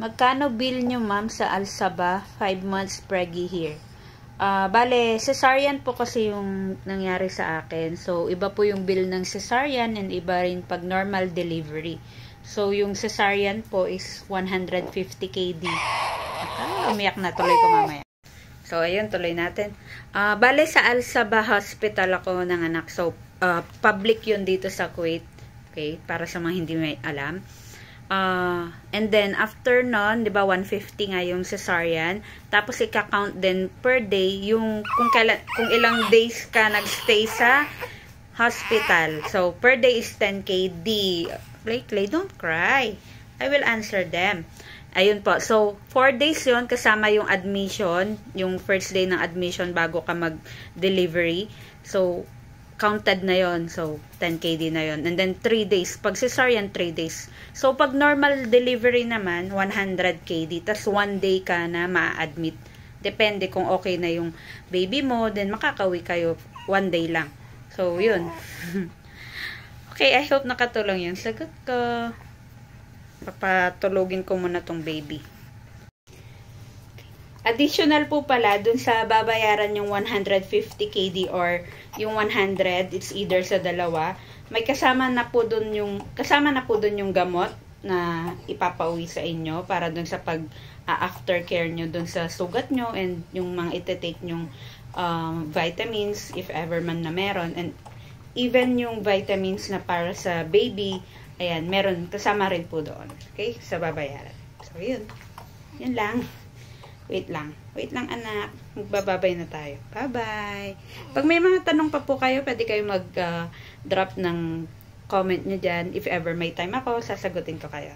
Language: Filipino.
Magkano bill nyo, ma'am, sa Al-Sabah? 5 months preggy here. Bale, cesarean po kasi yung nangyari sa akin. So, iba po yung bill ng cesarean and iba rin pag normal delivery. So, yung cesarean po is 150 KD. Umiyak na, tuloy ko mamaya. So, ayun, tuloy natin. Bale, sa Al-Sabah Hospital ako nanganak. So, public yun dito sa Kuwait. Okay, para sa mga hindi may alam. And then, after nun, di ba, 150 nga yung cesarean. Tapos, ika-count din per day yung kung ilang days ka nagstay sa hospital. So, per day is 10 KD. Clay, don't cry. I will answer them. Ayun po. So, 4 days yun, kasama yung admission, yung first day ng admission bago ka mag-delivery. So, counted na yon. So, 10 KD na yon. And then, 3 days. Pag cesarean, 3 days. So, pag normal delivery naman, 100 KD. Tapos, 1 day ka na ma-admit. Depende kung okay na yung baby mo. Then, makakawi kayo 1 day lang. So, yun. Okay, I hope nakatulong yung sagot ko. Papatulogin ko muna tong baby. Additional po pala, dun sa babayaran yung 150 KD or yung 100, it's either sa dalawa, may kasama na po dun yung gamot na ipapauwi sa inyo para dun sa pag aftercare nyo dun sa sugat nyo and yung mga ite-take nyong vitamins if ever man na meron, and even yung vitamins na para sa baby, ayan, meron, kasama rin po doon, okay, sa babayaran. So, yun lang. Wait lang anak, magbababay na tayo. Bye-bye. Pag may mga tanong pa po kayo, pwede kayo mag-drop ng comment nyo dyan. If ever may time ako, sasagutin ko kayo.